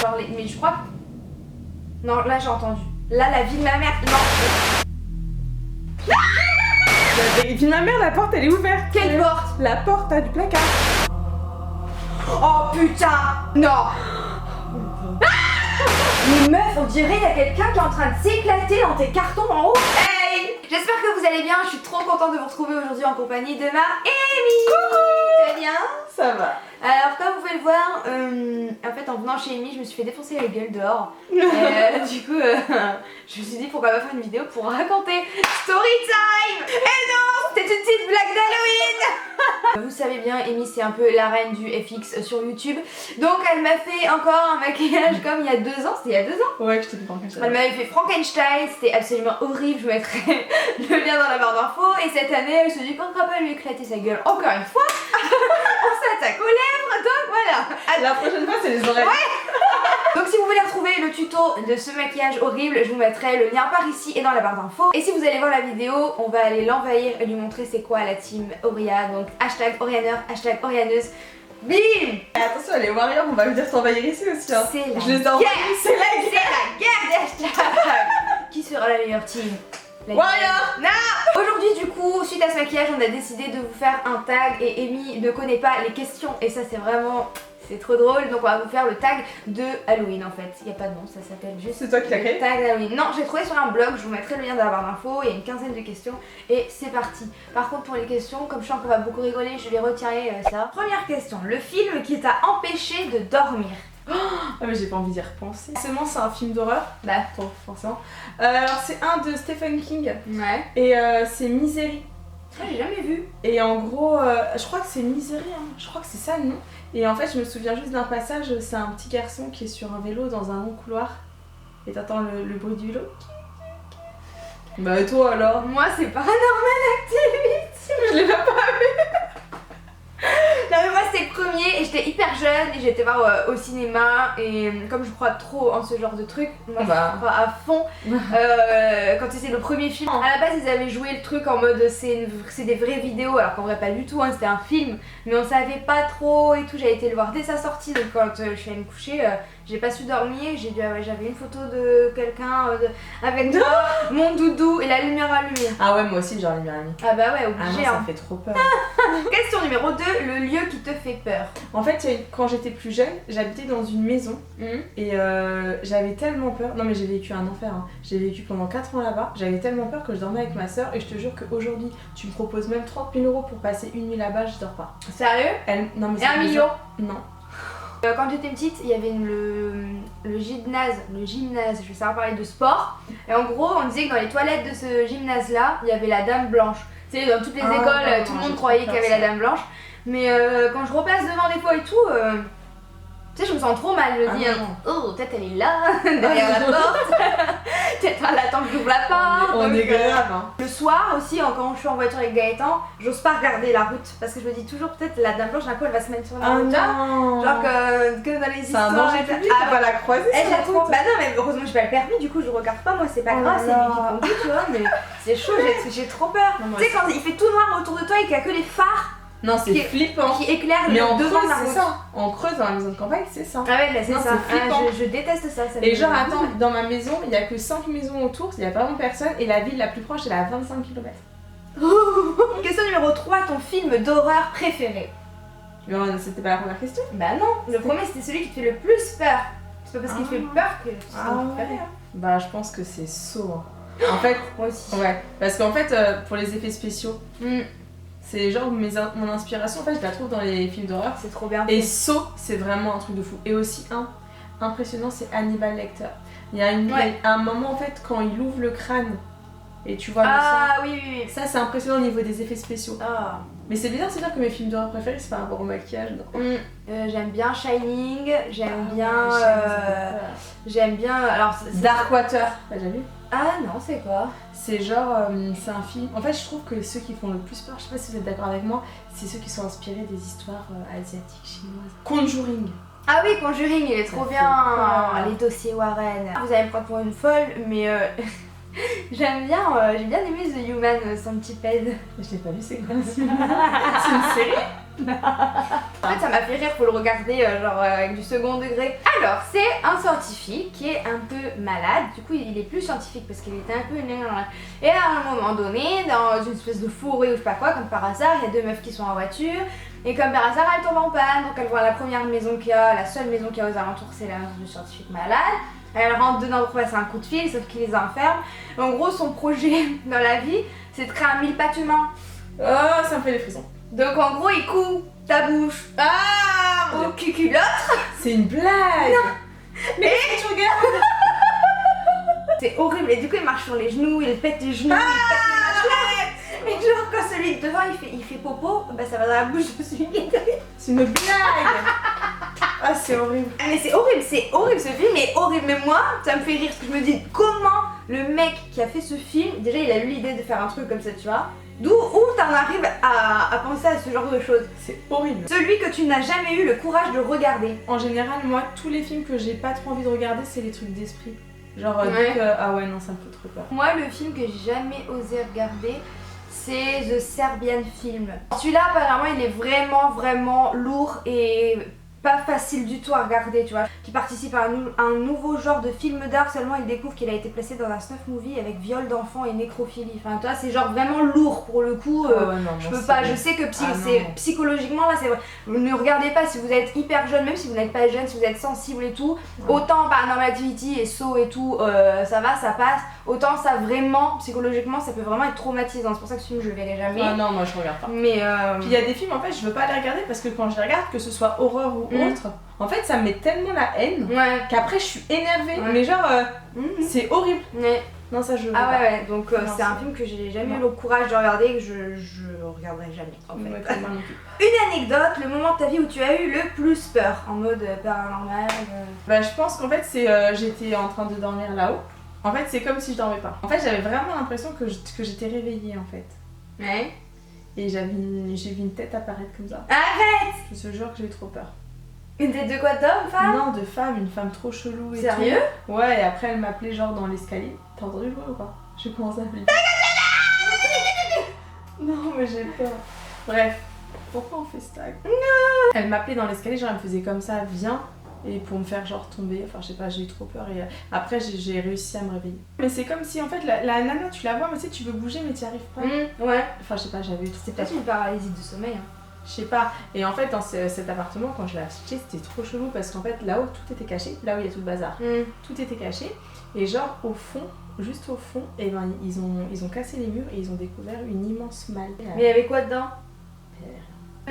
Genre les... Mais je crois que... Non, là j'ai entendu. Là, la vie de ma mère... Non. La vie de ma mère, la porte elle est ouverte. Quelle porte? La porte du placard. Oh putain. Non. Mais meuf, on dirait qu'il y a quelqu'un qui est en train de s'éclater dans tes cartons en haut. Hey! J'espère que vous allez bien, je suis trop contente de vous retrouver aujourd'hui en compagnie de ma Amy. Coucou! Tu vas bien? Ça va. Alors comme vous pouvez le voir, en fait en venant chez Amy, je me suis fait défoncer la gueule dehors. Du coup, je me suis dit pourquoi pas faire une vidéo pour raconter story time. Et non, c'était une petite blague d'Halloween. Vous savez bien, Amy c'est un peu la reine du FX sur YouTube. Donc elle m'a fait encore un maquillage comme il y a 2 ans, c'était il y a 2 ans. Ouais, que je te dis Frankenstein. Elle m'avait fait Frankenstein, c'était absolument horrible, je vous mettrai le lien dans la barre d'infos. Et cette année, elle se dit pourquoi pas lui éclater sa gueule encore une fois. On s'attaque aux lèvres, donc voilà. La prochaine fois, c'est les oreilles. Ouais. Donc si vous voulez retrouver le tuto de ce maquillage horrible, je vous mettrai le lien par ici et dans la barre d'infos. Et si vous allez voir la vidéo, on va aller l'envahir et lui montrer c'est quoi la team Auria. Donc hashtag Orianeur, hashtag Orianeuse. Bim! Attention, les warriors, on va venir t'envahir ici aussi. Hein. C'est la Je les guerre. envahis, c'est la C'est guerre. la guerre des hashtags. Qui sera la meilleure team? Warrior. Non. Aujourd'hui du coup, suite à ce maquillage, on a décidé de vous faire un tag et Amy ne connaît pas les questions et ça c'est vraiment... C'est trop drôle, donc on va vous faire le tag de Halloween en fait. Il n'y a pas de nom, ça s'appelle juste... C'est toi qui l'as créé? Tag d'Halloween. Non, j'ai trouvé sur un blog, je vous mettrai le lien dans la barre d'infos, il y a une quinzaine de questions et c'est parti. Par contre pour les questions, comme je sens qu'on va beaucoup rigoler, je vais retirer ça. Première question, le film qui t'a empêché de dormir? Ah mais j'ai pas envie d'y repenser. Forcément c'est un film d'horreur. Bah Bon, forcément. Alors c'est un de Stephen King. ouais. Et c'est Misery. Ça j'ai jamais vu. Et en gros, je crois que c'est Misery, hein. Je crois que c'est ça le nom. Et en fait je me souviens juste d'un passage, c'est un petit garçon qui est sur un vélo dans un long couloir. Et t'entends le bruit du vélo. Bah et toi alors? Moi c'est Paranormal Activity. Je l'ai même pas vu. Non mais moi c'était le premier et j'étais hyper jeune et j'étais voir au cinéma et comme je crois trop en ce genre de truc, moi Bah. je crois à fond. Quand c'est le premier film, à la base ils avaient joué le truc en mode c'est des vraies vidéos alors qu'en vrai pas du tout, hein, c'était un film mais on savait pas trop et tout, j'avais été le voir dès sa sortie donc quand je suis allée me coucher j'ai pas su dormir, j'ai dit ah ouais, j'avais une photo de quelqu'un avec moi, mon doudou et la lumière allumée. Ah ouais moi aussi j'ai lumière allumée. Ah bah ouais Ah obligé non, hein. ça fait trop peur. Question numéro 2, le lieu qui te fait peur. En fait quand j'étais plus jeune, j'habitais dans une maison. Et j'avais tellement peur, non mais j'ai vécu un enfer, hein. J'ai vécu pendant 4 ans là-bas, j'avais tellement peur que je dormais avec ma soeur et je te jure qu'aujourd'hui tu me proposes même 30 000 € pour passer une nuit là-bas, je dors pas. Sérieux? Non, mais Et 1 million? Non. Quand j'étais petite, il y avait le gymnase, je vais savoir parler de sport et en gros on disait que dans les toilettes de ce gymnase là, il y avait la dame blanche. Tu sais dans toutes les écoles, non, tout le monde j'ai croyait trop qu'il y avait peur, la dame blanche mais quand je repasse devant des fois et tout, tu sais je me sens trop mal, je me dis oh peut-être elle est là, derrière la porte, peut-être elle attend que j'ouvre la porte. On est grave hein. Le soir aussi, quand je suis en voiture avec Gaëtan, j'ose pas regarder la route parce que je me dis toujours peut-être la dame blanche d'un coup elle va se mettre sur la route. non. Genre que dans les C'est un histoires. danger public, Ah, on va la croiser elle sur j'ai la trop. route. Bah non mais heureusement que j'ai pas le permis, du coup je regarde pas, moi c'est pas Oh grave, c'est là lui qui là. conduit tu vois, mais c'est chaud, j'ai trop peur. Non, moi Tu sais aussi. quand il fait tout noir autour de toi et qu'il y a que les phares Non c'est qui- flippant. qui éclairent Mais en devant Creuse la c'est route. ça. En Creuse dans la maison de campagne c'est ça. Ah ouais bah c'est Non, ça, c'est flippant. je déteste ça. Et genre attends, dans ma maison il y a que 5 maisons autour, il y a vraiment personne et la ville la plus proche elle est à 25 km. Question numéro 3, ton film d'horreur préféré? Mais c'était pas la première question. Bah non, le premier c'était celui qui te fait le plus peur. C'est pas parce qu'il te fait peur que c'est ton préféré. Bah je pense que c'est Saw. Hein. En fait, Moi aussi. ouais, parce qu'en fait pour les effets spéciaux, Mm. c'est genre mon inspiration en fait je la trouve dans les films d'horreur. C'est trop bien. Et Saw c'est vraiment un truc de fou. Et aussi impressionnant c'est Hannibal Lecter. Il y a un moment en fait quand il ouvre le crâne et tu vois le Ah sang. oui, oui, oui. Ça c'est impressionnant au niveau des effets spéciaux. Ah. Mais c'est bizarre de se dire que mes films d'horreur préférés c'est par rapport au maquillage. Non. J'aime bien Shining, j'aime bien. Ouais, ça fait peur. J'aime bien. Alors, Darkwater, t'as déjà vu? Ah non, c'est quoi? C'est genre, c'est un film. En fait, je trouve que ceux qui font le plus peur, je sais pas si vous êtes d'accord avec moi, c'est ceux qui sont inspirés des histoires asiatiques, chinoises. Conjuring. Ah oui, Conjuring, il est trop fait bien. peur. Les dossiers Warren. Vous allez me prendre pour une folle, mais J'aime bien, j'ai bien aimé The Human Centipede. Je l'ai pas vu, c'est quoi c'est une série? En fait, ça m'a fait rire, faut le regarder genre avec du second degré. Alors, c'est un scientifique qui est un peu malade. Du coup, il est plus scientifique parce qu'il était un peu... Et à un moment donné, dans une espèce de forêt ou je sais pas quoi, comme par hasard, il y a deux meufs qui sont en voiture. Et comme par hasard, elles tombent en panne. Donc, elles voient la première maison qu'il y a, la seule maison qu'il y a aux alentours, c'est la maison du scientifique malade. Elle rentre dedans pour passer un coup de fil, sauf qu'il les enferme. En gros, son projet dans la vie, c'est de créer un mille-pattes humain. Oh, ça me fait des frissons. Donc en gros, il coupe ta bouche au cuculotte. C'est une blague. Non. Mais tu regardes. C'est horrible. Et du coup, il marche sur les genoux, il pète les genoux, il pète les mâchoires. Et genre, quand celui de devant il fait popo, bah ça va dans la bouche de celui qui est derrière. C'est une blague. Ah, c'est horrible. Mais c'est horrible, ce film est horrible. Mais moi, ça me fait rire parce que je me dis comment le mec qui a fait ce film, déjà il a eu l'idée de faire un truc comme ça, tu vois. Où t'en arrives à penser à ce genre de choses? C'est horrible. Celui que tu n'as jamais eu le courage de regarder. En général, moi, tous les films que j'ai pas trop envie de regarder, c'est les trucs d'esprit. Genre, Ouais. ah ouais, non, ça me fait trop peur. Moi, le film que j'ai jamais osé regarder, c'est The Serbian Film. Celui-là, apparemment, il est vraiment lourd et pas facile du tout à regarder, tu vois. Qui participe à un nouveau genre de film d'art, seulement il découvre qu'il a été placé dans un snuff movie avec viol d'enfants et nécrophilie. Enfin, toi, c'est genre vraiment lourd pour le coup. Ouais, non, je moi, peux pas, c'est- je sais que Ah, c'est non. psychologiquement là, c'est vrai. Ne regardez pas si vous êtes hyper jeune, même si vous n'êtes pas jeune, si vous êtes sensible et tout. Ouais. Autant Paranormal Activity et Saw et tout, ça va, ça passe. Autant ça vraiment, psychologiquement, ça peut vraiment être traumatisant. C'est pour ça que ce film, je le verrai jamais. Ah non, moi, je regarde pas. Mais Puis il y a des films, en fait, je veux pas les regarder parce que quand je les regarde, que ce soit horreur ou Mm. autre, en fait, ça me met tellement la haine ouais. qu'après, je suis énervée. Ouais. Mais genre, Mhm. c'est horrible. Mais- Non, ça, je veux Ah pas. ouais, donc Non, c'est un c'est- film que j'ai jamais Non. eu le courage de regarder et que je regarderai jamais en fait. Ouais, pas moi non plus. Une anecdote, le moment de ta vie où tu as eu le plus peur en mode paranormal. Bah, je pense qu'en fait, c'est j'étais en train de dormir là-haut. En fait, c'est comme si je dormais pas. En fait, j'avais vraiment l'impression que j'étais réveillée en fait. Ouais. Et j'ai vu une tête apparaître comme ça. Arrête! Je te jure que j'ai eu trop peur. Une tête de quoi, d'homme, femme? Non, de femme, une femme trop chelou et Sérieux? tout. Ouais, et après elle m'appelait genre dans l'escalier. T'as entendu le bruit ou pas? J'ai commencé à flipper. Non, mais j'ai peur. Bref, pourquoi on fait ça? Elle m'appelait dans l'escalier, genre elle me faisait comme ça, viens. Et pour me faire genre tomber, enfin je sais pas, j'ai eu trop peur et après j'ai réussi à me réveiller. Mais c'est comme si en fait la nana tu la vois, mais tu sais, tu veux bouger mais tu n'y arrives pas. Ouais. Enfin je sais pas, j'avais eu trop C'est peur. peut-être une paralysie de sommeil. Hein. Je sais pas. Et en fait dans cet appartement, quand je l'ai acheté, c'était trop chelou parce qu'en fait là-haut tout était caché, là où il y a tout le bazar. Tout était caché et genre au fond, juste au fond, et ben ils ont cassé les murs et ils ont découvert une immense malle. Mais il y avait quoi dedans?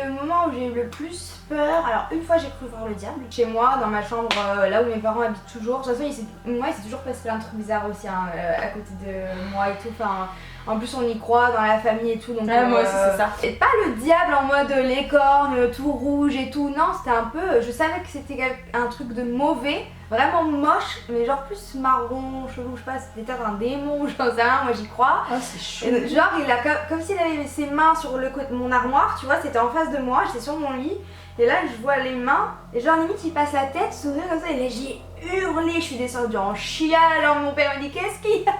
Le moment où j'ai eu le plus peur, alors une fois j'ai cru voir le diable chez moi, dans ma chambre, là où mes parents habitent toujours. De toute façon, moi il s'est toujours passé plein de trucs bizarres aussi hein, à côté de moi et tout. Enfin, en plus on y croit dans la famille et tout. Donc, moi aussi c'est ça. et pas le diable en mode les cornes, tout rouge et tout. Non, c'était un peu. Je savais que c'était un truc de mauvais, vraiment moche, mais genre plus marron, chelou, je sais pas, c'était peut-être un démon, j'en sais rien, moi j'y crois. Ah c'est chaud. Et genre, il a comme s'il avait ses mains sur le côté de mon armoire, tu vois, c'était en face de moi, j'étais sur mon lit, et là je vois les mains, et genre limite il passe la tête, sourire comme ça, et là j'ai hurlé, je suis descendue en chialant, mon père me dit qu'est-ce qu'il y a?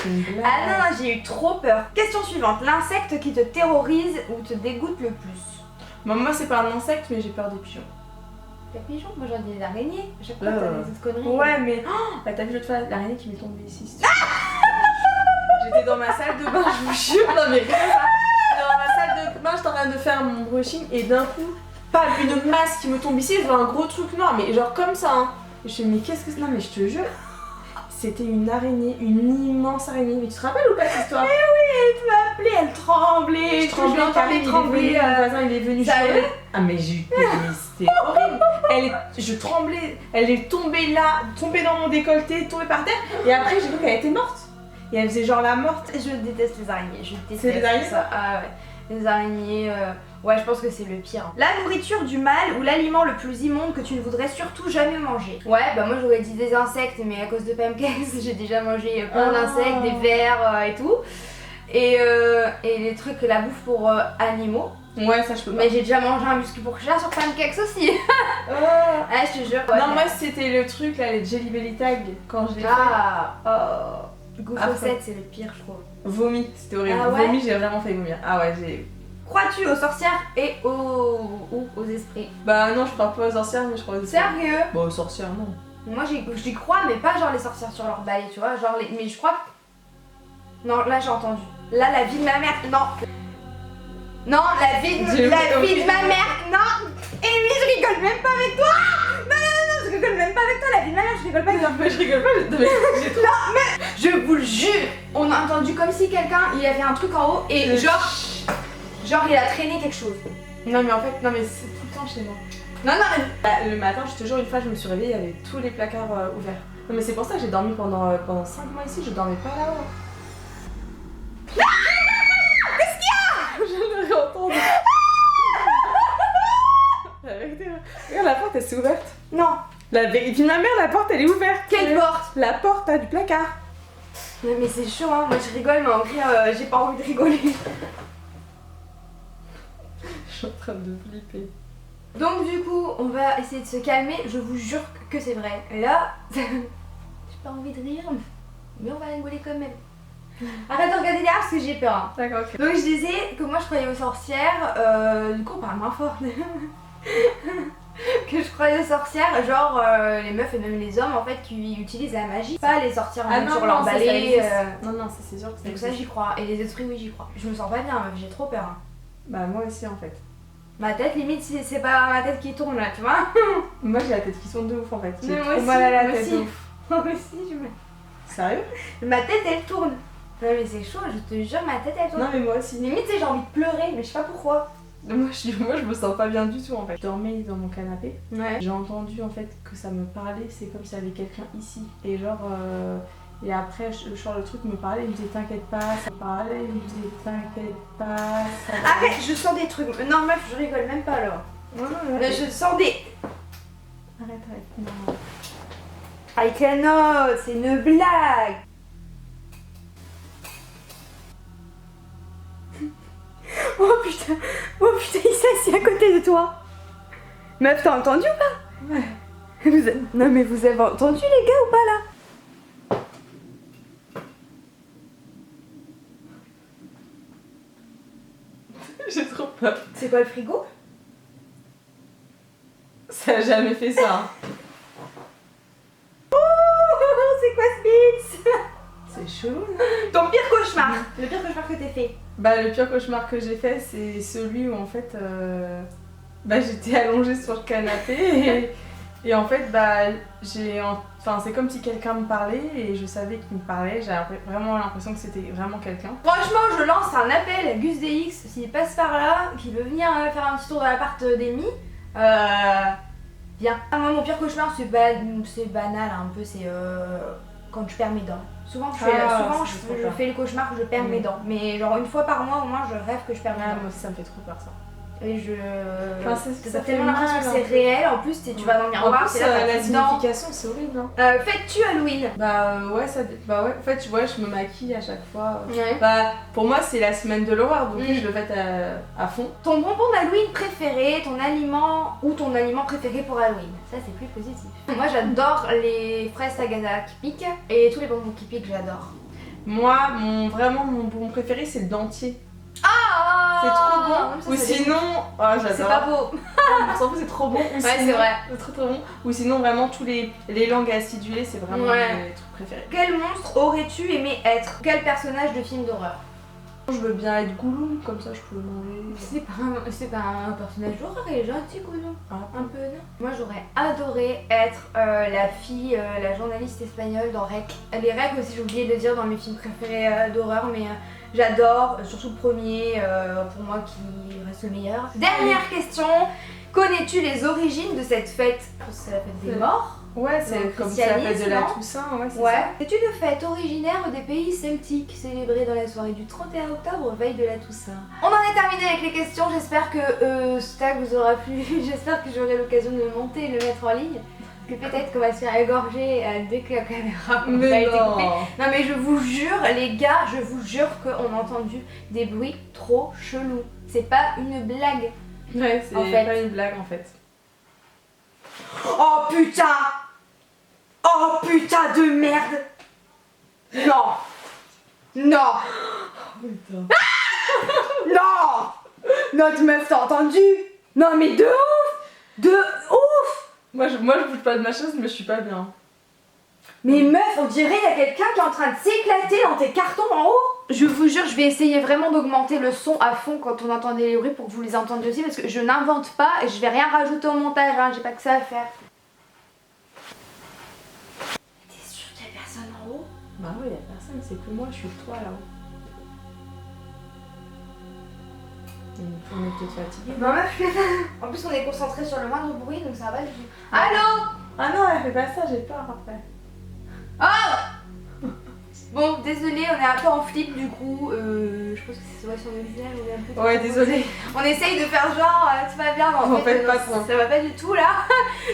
C'est une blague. Ah non, non, j'ai eu trop peur. Question suivante, l'insecte qui te terrorise ou te dégoûte le plus? Bah, moi c'est pas un insecte mais j'ai peur des pigeons. Les pigeons, moi j'en dis des araignées, à chaque fois t'as des autres conneries. Ouais mais bah, t'as vu l'autre fois l'araignée qui m'est tombée ici. J'étais dans ma salle de bain, je vous jure, non mais rien ça. Dans ma salle de bain, j'étais en train de faire mon brushing et d'un coup, pas une masse qui me tombe ici, je vois un gros truc noir, mais genre comme ça hein. Et je fais mais qu'est-ce que c'est? Non mais je te jure, c'était une araignée, une immense araignée. Mais tu te rappelles ou pas cette histoire? Elle m'a appelée, elle tremblait, Je tremblais, Karim, il est venu, mon voisin il est venu Sérieux? hurler. Ah mais c'était horrible. Je tremblais, elle est tombée là, tombée dans mon décolleté, tombée par terre. Et après j'ai cru qu'elle était morte. Et elle faisait genre la morte. Je déteste les araignées, je déteste C'est les araignées, ça. Ah ouais, les araignées, ouais je pense que c'est le pire. La nourriture du mal ou l'aliment le plus immonde que tu ne voudrais surtout jamais manger? Ouais, bah moi j'aurais dit des insectes, mais à cause de pancakes, j'ai déjà mangé plein d'insectes, des vers et tout. Et les trucs, la bouffe pour animaux. Ouais, ça je peux pas. Mais j'ai déjà mangé un muscle pour chat sur pancakes aussi. Ah, je te jure. Ouais, Non, moi c'était le truc là, les Jelly Belly Tag quand je l'ai fait. Ah, Oh. Go Ah, Fawcett, c'est le pire, je trouve. Vomi, c'était horrible. Ah ouais Vomi, j'ai vraiment failli vomir. Ah ouais, j'ai. Crois-tu aux sorcières et aux esprits? Bah non, je crois pas aux sorcières, mais je crois aux esprits. Sérieux? Bon, aux sorcières, non. Moi j'y crois, mais pas genre les sorcières sur leur balai, tu vois. Genre mais je crois que. Non, là j'ai entendu. Là, la vie de ma mère. Non. Non, la vie de ma mère. Non. Amy, je rigole même pas avec toi. Non, je rigole même pas avec toi. La vie de ma mère, je rigole pas avec toi. Mais je rigole pas, j'ai trop. Non, mais je vous le jure, on a entendu comme si quelqu'un, il avait un truc en haut et genre il a traîné quelque chose. Non, mais en fait, non, mais c'est tout le temps chez moi. Non, mais... Bah, le matin, je te jure, une fois, je me suis réveillée, il y avait tous les placards ouverts. Non, mais c'est pour ça que j'ai dormi pendant 5 mois ici, je dormais pas là-haut. Qu'est-ce qu'il y a? Je le réentends. La vérité, regarde, la porte, elle s'est ouverte. Non. La vérité de ma mère, la porte, elle est ouverte. Quelle porte? La porte du placard. Non, mais c'est chaud, hein. Moi je rigole, mais en vrai, j'ai pas envie de rigoler. Je suis en train de flipper. Donc du coup, on va essayer de se calmer. Je vous jure que c'est vrai. Et là, j'ai pas envie de rire, mais on va rigoler quand même. Arrête de regarder derrière parce que j'ai peur. Hein. D'accord, ok. Donc je disais que moi je croyais aux sorcières. Du coup, on parle moins fort. Que je croyais aux sorcières, genre les meufs et même les hommes en fait qui utilisent la magie, pas les sorcières en sur leur balai. Non, non, ça c'est sûr que ça Donc existe. ça j'y crois. Et les esprits, oui, j'y crois. Je me sens pas bien, meuf, j'ai trop peur. Hein. Bah, moi aussi en fait. Ma tête, limite, c'est pas ma tête qui tourne là, tu vois. Moi j'ai la tête qui tourne de ouf en fait. J'ai Mais moi trop aussi, mal à la moi tête. aussi. de ouf. Moi aussi, Sérieux? ma tête elle tourne. Non mais c'est chaud, je te jure, ma tête elle tourne. Non, mais moi aussi. Limite, j'ai envie de pleurer, mais je sais pas pourquoi. Moi je me sens pas bien du tout en fait. Je dormais dans mon canapé. Ouais. J'ai entendu en fait que ça me parlait, c'est comme s'il y avait quelqu'un ici. Et genre, et après, le truc me parlait, il me disait t'inquiète pas, ça parlait, il me disait t'inquiète pas, ça va. Arrête, je sens des trucs. Non meuf, je rigole même pas alors. Ouais. Je sens des... Arrête. Non. I cannot, c'est une blague. Oh putain, il s'est assis à côté de toi. Meuf, t'as entendu ou pas? Ouais. Non mais vous avez entendu les gars ou pas là? J'ai trop peur. C'est quoi le frigo? Ça a jamais fait ça. Oh, c'est quoi ce bits? C'est chelou. Ton pire cauchemar. Le pire cauchemar que t'aies fait. Bah, le pire cauchemar que j'ai fait, c'est celui où en fait, bah, j'étais allongée sur le canapé et en fait, bah, enfin, c'est comme si quelqu'un me parlait et je savais qu'il me parlait. J'avais vraiment l'impression que c'était vraiment quelqu'un. Franchement, je lance un appel à Gus DX s'il passe par là, qu'il veut venir faire un petit tour dans l'appart d'Amy. Viens. Moi, mon pire cauchemar, c'est banal un peu, c'est quand je perds mes dents. Souvent, je fais le cauchemar que je perds mes dents. Mais genre une fois par mois, au moins, je rêve que je perds mes dents. Moi aussi, ça me fait trop peur ça. Et Enfin, t'as tellement l'impression que c'est réel, en plus tu vas dans le En miroir, plus, c'est là la tes dents. signification, c'est horrible. Hein. Fais-tu Halloween? Bah ouais, en fait, tu vois, je me maquille à chaque fois. Ouais. Bah, pour moi, c'est la semaine de l'horreur, donc je le fais à fond. Ton bonbon d'Halloween préféré, ton aliment ou ton aliment préféré pour Halloween? Ça c'est plus positif. Moi j'adore les fraises Sagada qui piquent et tous les bonbons qui piquent j'adore. Moi, vraiment, mon bonbon préféré, c'est le dentier. Ah, C'est trop bon. Ou sinon, oh, j'adore. C'est pas beau. On s'en fout, c'est trop bon. Ou Ouais, sinon, c'est vrai. C'est trop trop bon. Ou sinon, vraiment, tous les langues acidulées, c'est vraiment mes trucs préférés. Quel monstre aurais-tu aimé être? Quel personnage de film d'horreur? Je veux bien être Gollum, comme ça je peux le manger. C'est pas un personnage d'horreur, il est gentil Gollum. Ah. Un peu, non? Moi j'aurais adoré être la fille, la journaliste espagnole dans Rec. Les Rec aussi, j'ai oublié de dire dans mes films préférés d'horreur, mais j'adore, surtout le premier, pour moi qui reste le meilleur. Dernière question, connais-tu les origines de cette fête? C'est la fête des morts. Ouais, c'est comme ça s'appelle de la Toussaint, ouais, c'est ça. C'est une fête originaire des pays celtiques, célébrée dans la soirée du 31 octobre, veille de la Toussaint. On en est terminé avec les questions, j'espère que ce tag vous aura plu, j'espère que j'aurai l'occasion de le monter et de le mettre en ligne. Parce que peut-être qu'on va se faire égorger dès que la caméra va être coupée. Non mais je vous jure les gars, je vous jure qu'on a entendu des bruits trop chelous. C'est pas une blague. Ouais, c'est pas une blague en fait. Oh putain! Oh putain de merde! Non. Non. Putain. Non. Notre meuf, t'as entendu? Non mais de ouf. De ouf. Moi je bouge pas de ma chaise, mais je suis pas bien. Mais meuf, on dirait il y a quelqu'un qui est en train de s'éclater dans tes cartons en haut. Je vous jure, je vais essayer vraiment d'augmenter le son à fond quand on entendait les bruits pour que vous les entendiez aussi parce que je n'invente pas et je vais rien rajouter au montage, hein, j'ai pas que ça à faire. T'es sûre qu'il y a personne en haut? Bah ouais, y'a personne, c'est que moi, je suis le toit là-haut. On est peut-être fatigué. Bah meuf, en plus on est concentré sur le moindre bruit donc ça va du tout. Allô? Ah non, elle fait pas ça, j'ai peur après. Oh. Bon, désolé, on est un peu en flip du coup. Je pense que c'est sur le visage, on est un peu. Ouais, désolé. On essaye de faire genre tout va bien, mais en fait, pas trop. ça va pas du tout là.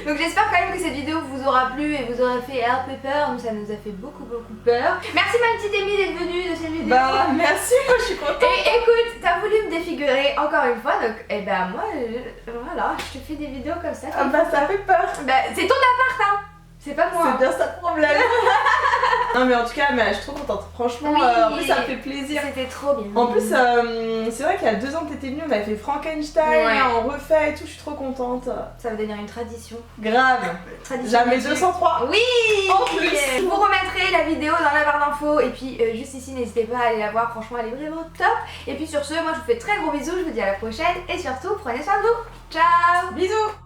Donc j'espère quand même que cette vidéo vous aura plu et vous aura fait un peu peur. Nous, ça nous a fait beaucoup peur. Merci ma petite Amy d'être venue de cette vidéo. Bah merci, moi je suis contente. Et écoute, t'as voulu me défigurer encore une fois, donc eh ben moi, voilà, je te fais des vidéos comme ça. Ah bah ça fait peur. Bah c'est ton appart, hein. C'est pas moi. C'est bien ça le problème. Non mais en tout cas, mais je suis trop contente. Franchement, Oui. en plus ça me fait plaisir. C'était trop bien. En plus, c'est vrai qu'il y a 2 ans que t'étais venue, on avait fait Frankenstein, Ouais. on refait et tout, je suis trop contente. Ça va devenir une tradition. Grave. Tradition. Jamais magique. 203. Oui. En plus. Je vous remettrai la vidéo dans la barre d'infos et puis juste ici, n'hésitez pas à aller la voir, franchement elle est vraiment top. Et puis sur ce, moi je vous fais très gros bisous, je vous dis à la prochaine et surtout prenez soin de vous. Ciao. Bisous.